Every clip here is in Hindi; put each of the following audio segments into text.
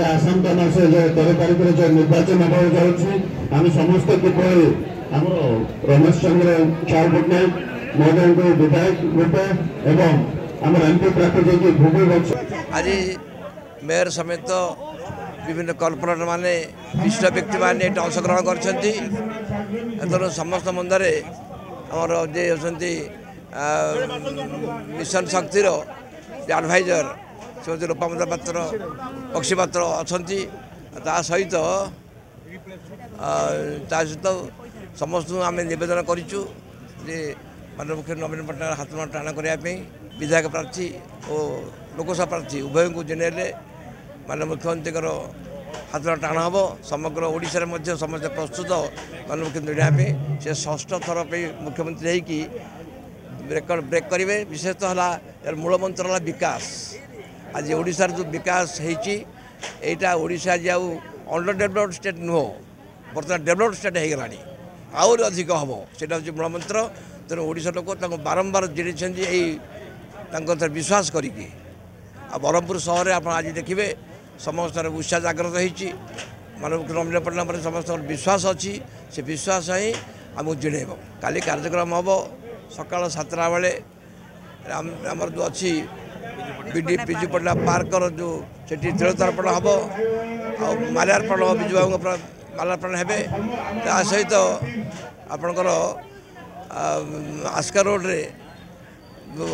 आसंता मास 13 तारिख जो निर्वाचन होगा जाऊँ आम समस्त किपर आम रमेश चंद्र चार पट्टनायक महोदय को विधायक रूपे एवं आम एमपी प्रार्थी जी भूमि आज मेयर समेत विभिन्न कॉर्पोरेट माने विशिष्ट व्यक्ति मैंने अंशग्रहण कर समस्त मंदर आमर जे होती मिशन शक्तिर एडभाइजर श्रीमती लोपामुद्रा पात्र पक्षी पात्र अच्छा सहित समस्त आम नवेदन करूँ माननीय मुख्य नवीन पट्टनायक हाथ टाण करने विधायक प्रार्थी और लोकसभा प्रार्थी उभय को जेनेले माननीय मुख्यमंत्री हाथ टाण हम समग्र ओडिशा रे समस्त प्रस्तुत माननीय मुख्यमंत्री देने से षष्ठ थर पर मुख्यमंत्री होगी रेकर्ड ब्रेक करेंगे विशेषतः यार मूल मंत्र है विकास। आज ओडिशार जो विकास होटा ओडिशा आज अंडर डेभलप्ड स्टेट नुह बर्तमान डेभलप्ड स्टेट हो गलानी आहुरी अधिक हम सेटा हूँ मूल मंत्र तेणु ओडिशा लोक बारंबार जिन विश्वास करिकी ब्रह्मपुर सहर आप आज देखिए समस्त उत्साह जागृत होती मानव नवीन पट्टनायक समस्त विश्वास अच्छी से विश्वास ही आमको जिणेब काली कार्यक्रम हम सकाल 7टा बेले आमर जो अच्छी विजु पट्टनायक पार्कर जो से तिलोतर्पण हम माल्यार्पण विजु बाबू माल्यार्पण हे सहित आपणकर आस्का रोड रे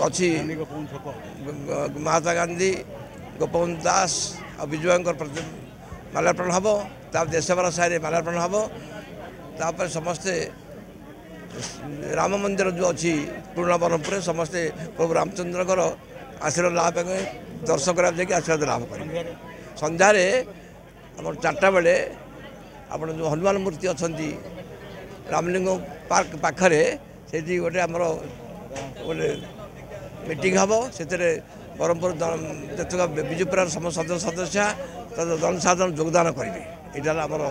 अच्छी महात्मा गांधी गोपबंधु दास और विजु बाबू माल्यार्पण हम देशवर सारे माल्यार्पण हम तापर समस्ते राम मंदिर जो अच्छी पुराना ब्रह्मपुर समस्ते प्रभु रामचंद्र आशीर्वाद लाभ दर्शन करके आशीर्वाद लाभ करेंगे संध्यार आम 4टा बेले आप जो हनुमान मूर्ति अच्छा रामलिंग पार्क पाखरे से गोटे आमर गोटे मीटिंग हम से ब्रह्मपुर जो विजुपुर समस्त सदस्य जनसाधारण योगदान करेंगे यहाँ आमर